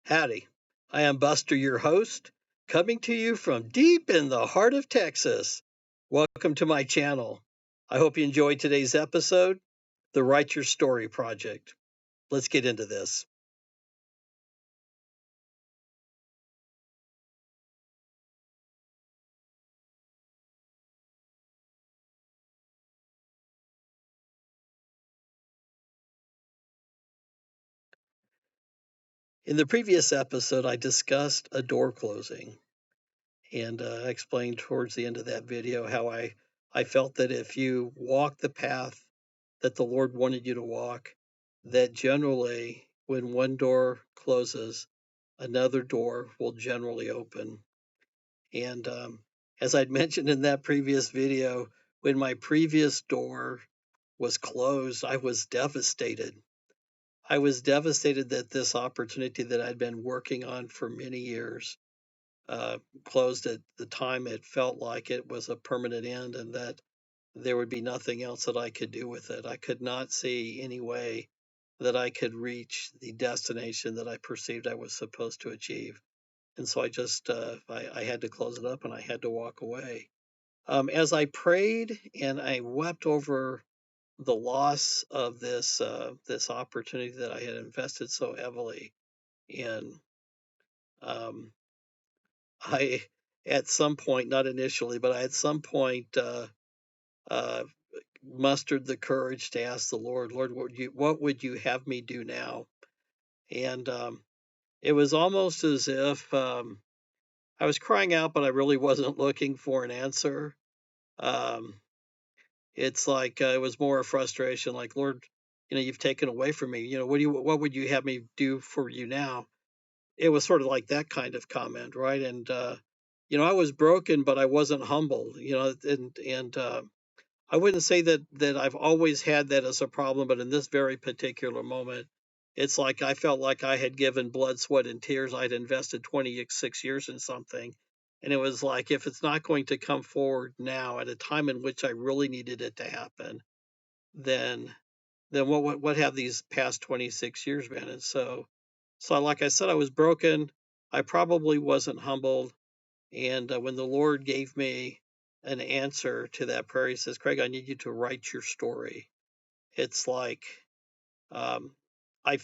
Howdy, I am Buster, your host, coming to you from deep in the heart of Texas. Welcome to my channel. I hope you enjoyed today's episode, The Write Your Story Project. Let's get into this. In the previous episode, I discussed a door closing, and I explained towards the end of that video how I felt that if you walk the path that the Lord wanted you to walk, that generally when one door closes, another door will generally open. And as I'd mentioned in that previous video, when my previous door was closed, I was devastated. I was devastated that this opportunity that I'd been working on for many years closed at the time it felt like it was a permanent end, and that there would be nothing else that I could do with it. I could not see any way that I could reach the destination that I perceived I was supposed to achieve. And so I just, I had to close it up and I had to walk away. As I prayed and I wept over the loss of this opportunity that I had invested so heavily in, um, I at some point, not initially, but I at some point uh, mustered the courage to ask the Lord, Lord, what would you have me do now? And it was almost as if I was crying out, but I really wasn't looking for an answer. Um, it's like it was more a frustration, like, Lord, you've taken away from me. What would you have me do for you now? It was sort of like that kind of comment, right? And I was broken, but I wasn't humble. And I wouldn't say that I've always had that as a problem, but in this very particular moment, it's like I felt like I had given blood, sweat, and tears. I'd invested 26 years in something. And it was like, if it's not going to come forward now at a time in which I really needed it to happen, then what have these past 26 years been? And so like I said, I was broken. I probably wasn't humbled. And when the Lord gave me an answer to that prayer, He says, Craig, I need you to write your story. It's like um, I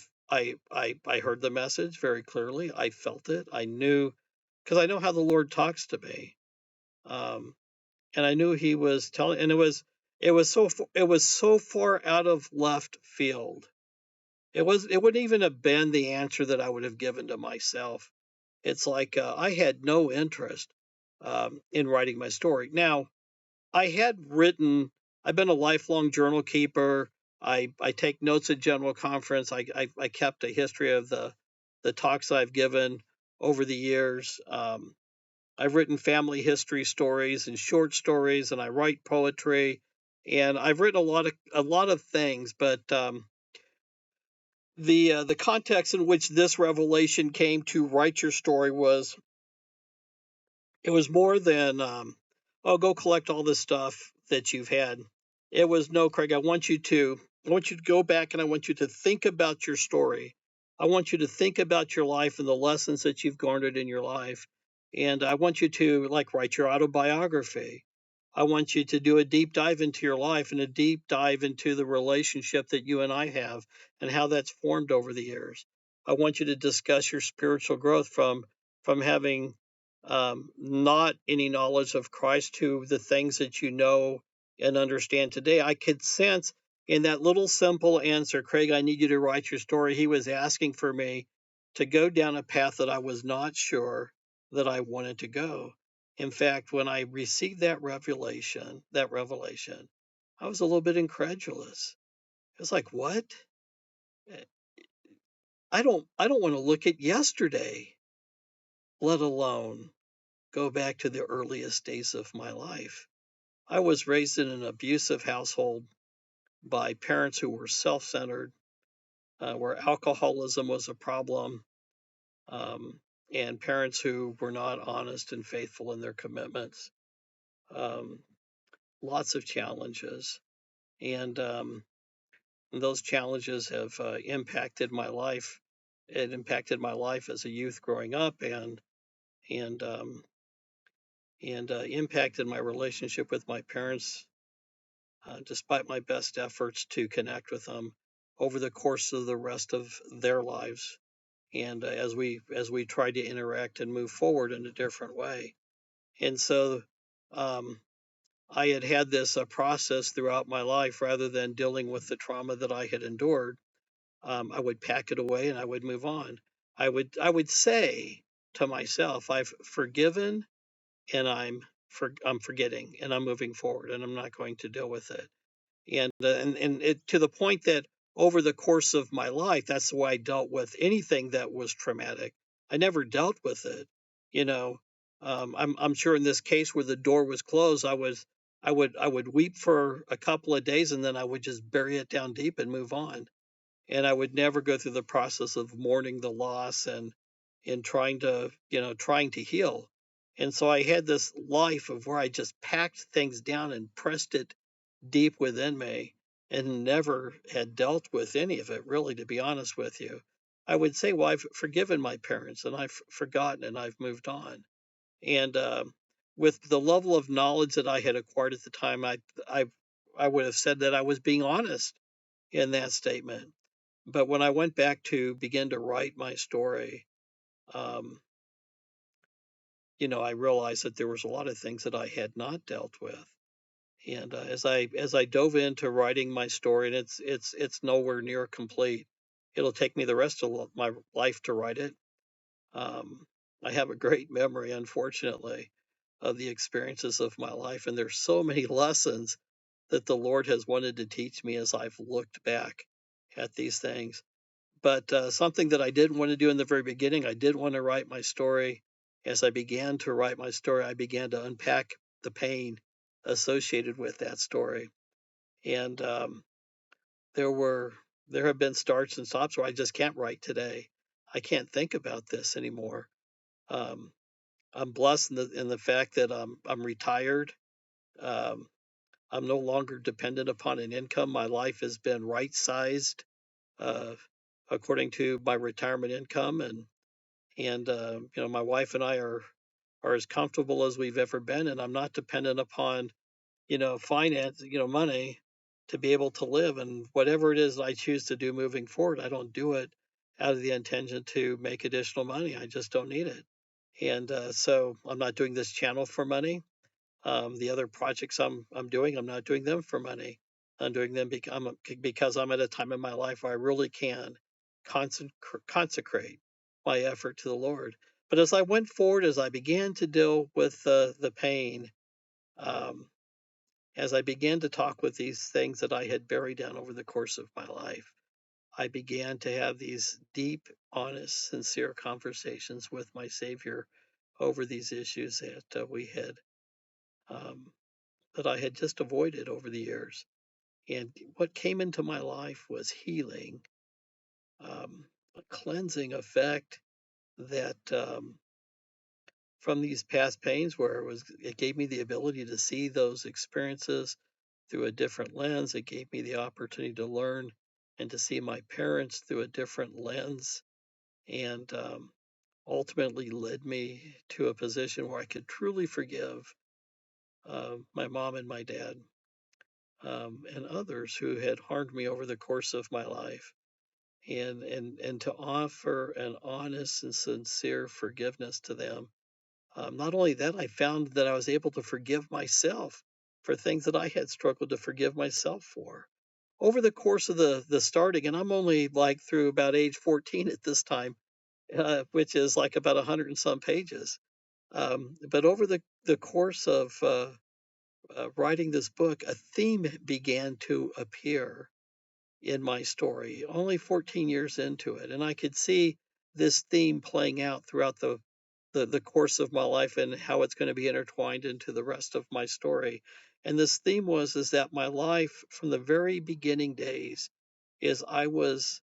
heard the message very clearly. I felt it. I knew, because I know how the Lord talks to me, um, and I knew He was telling. And it was so far out of left field. It wouldn't even have been the answer that I would have given to myself. It's like I had no interest in writing my story. Now, I've been a lifelong journal keeper. I take notes at General Conference. I kept a history of the talks I've given over the years. I've written family history stories and short stories, and I write poetry, and I've written a lot of things. But the context in which this revelation came to write your story was, it was more than, oh, go collect all this stuff that you've had. It was, no, Craig, I want you to go back and I want you to think about your story. I want you to think about your life and the lessons that you've garnered in your life. And I want you to, like, write your autobiography. I want you to do a deep dive into your life and a deep dive into the relationship that you and I have and how that's formed over the years. I want you to discuss your spiritual growth from having not any knowledge of Christ to the things that you know and understand today. I could sense in that little simple answer, Craig, I need you to write your story. He was asking for me to go down a path that I was not sure that I wanted to go. In fact, when I received that revelation, I was a little bit incredulous. It was like, what? I don't want to look at yesterday, let alone go back to the earliest days of my life. I was raised in an abusive household by parents who were self-centered, where alcoholism was a problem, um, and parents who were not honest and faithful in their commitments. Um, Lots of challenges, and those challenges have impacted my life. It impacted my life as a youth growing up, and um, and impacted my relationship with my parents, despite my best efforts to connect with them over the course of the rest of their lives. And as we try to interact and move forward in a different way. And so um, I had this process throughout my life rather than dealing with the trauma that I had endured. I would pack it away and I would move on. I would say to myself, I've forgiven and I'm forgetting and I'm moving forward and I'm not going to deal with it. And it, to the point that over the course of my life, that's the way I dealt with anything that was traumatic. I never dealt with it, you know. I'm sure in this case where the door was closed, I would weep for a couple of days and then I would just bury it down deep and move on, and I would never go through the process of mourning the loss and trying to heal. And so I had this life of where I just packed things down and pressed it deep within me and never had dealt with any of it, really, to be honest with you. I would say, well, I've forgiven my parents and I've forgotten and I've moved on. And with the level of knowledge that I had acquired at the time, I I would have said that I was being honest in that statement. But when I went back to begin to write my story, um, I realized that there was a lot of things that I had not dealt with. And as I dove into writing my story, and it's nowhere near complete. It'll take me the rest of my life to write it. Um, I have a great memory, unfortunately, of the experiences of my life, and there's so many lessons that the Lord has wanted to teach me as I've looked back at these things. But something that I didn't want to do in the very beginning, I did want to write my story. As I began to write my story, I began to unpack the pain associated with that story. And there were there have been starts and stops where I just can't write today. I can't think about this anymore. Um, I'm blessed in the fact that I'm retired. Um, I'm no longer dependent upon an income. My life has been right sized uh, according to my retirement income, and my wife and I are as comfortable as we've ever been, and I'm not dependent upon finance, money to be able to live. And whatever it is I choose to do moving forward, I don't do it out of the intention to make additional money. I just don't need it. And so I'm not doing this channel for money. The other projects I'm doing, I'm not doing them for money. I'm doing them because I'm at a time in my life where I really can consecrate my effort to the Lord. But as I went forward, as I began to deal with the pain, um, as I began to talk with these things that I had buried down over the course of my life, I began to have these deep, honest, sincere conversations with my Savior over these issues um, that I had just avoided over the years. And what came into my life was healing, a cleansing effect that from these past pains, where it gave me the ability to see those experiences through a different lens. It gave me the opportunity to learn and to see my parents through a different lens, and ultimately led me to a position where I could truly forgive my mom and my dad, and others who had harmed me over the course of my life, and to offer an honest and sincere forgiveness to them. Not only that, I found that I was able to forgive myself for things that I had struggled to forgive myself for over the course of the starting. And I'm only like through about age 14 at this time, which is like about 100 and some pages. But over the course of writing this book, a theme began to appear in my story, only 14 years into it. And I could see this theme playing out throughout the the course of my life and how it's going to be intertwined into the rest of my story. And this theme is that my life from the very beginning days is I was,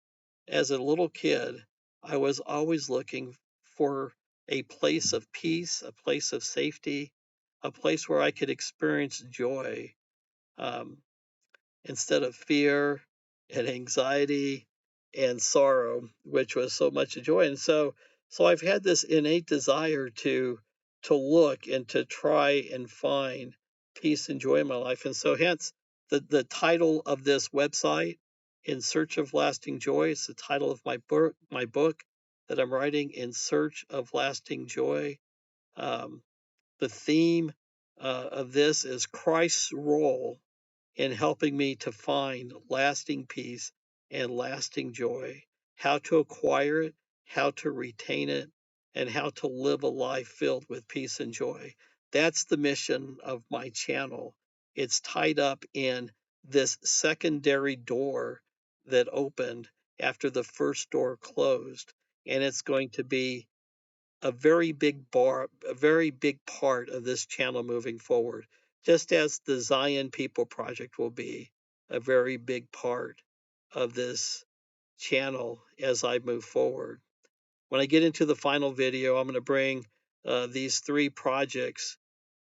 as a little kid, I was always looking for a place of peace, a place of safety, a place where I could experience joy. Um, Instead of fear and anxiety and sorrow, which was so much joy. And so I've had this innate desire to look and to try and find peace and joy in my life. And so hence the title of this website, In Search of Lasting Joy, is the title of my book that I'm writing, In Search of Lasting Joy. Um, the theme of this is Christ's role in helping me to find lasting peace and lasting joy, how to acquire it, how to retain it, and how to live a life filled with peace and joy. That's the mission of my channel. It's tied up in this secondary door that opened after the first door closed, and it's going to be a very big part of this channel moving forward, just as the Zion People Project will be a very big part of this channel as I move forward. When I get into the final video, I'm going to bring these three projects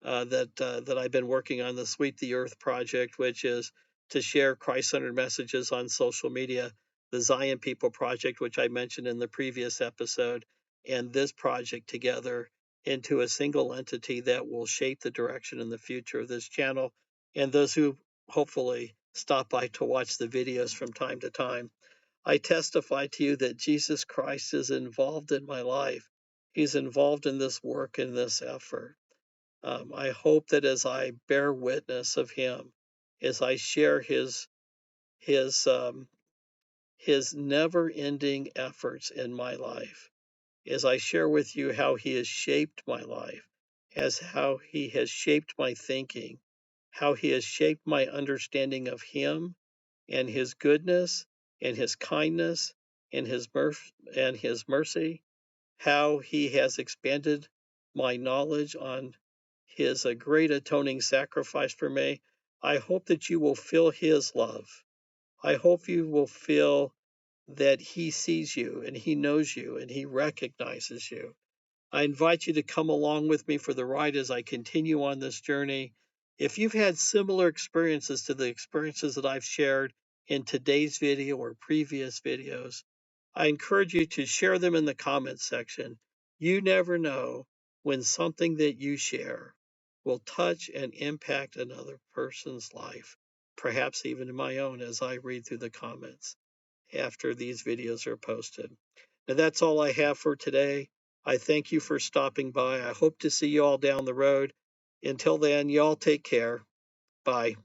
that I've been working on: the Sweep the Earth project, which is to share Christ-centered messages on social media; the Zion People project, which I mentioned in the previous episode; and this project together into a single entity that will shape the direction and the future of this channel. And those who hopefully stop by to watch the videos from time to time, I testify to you that Jesus Christ is involved in my life. He's involved in this work and this effort. I hope that as I bear witness of him, as I share his um, his never-ending efforts in my life, as I share with you how he has shaped my life, as how he has shaped my thinking, how he has shaped my understanding of him and his goodness and his kindness and his mercy, how he has expanded my knowledge on his great atoning sacrifice for me. I hope that you will feel his love. I hope you will feel that he sees you and he knows you and he recognizes you. I invite you to come along with me for the ride as I continue on this journey. If you've had similar experiences to the experiences that I've shared in today's video or previous videos, I encourage you to share them in the comments section. You never know when something that you share will touch and impact another person's life, perhaps even my own as I read through the comments after these videos are posted. Now, that's all I have for today. I thank you for stopping by. I hope to see you all down the road. Until then, y'all take care. Bye.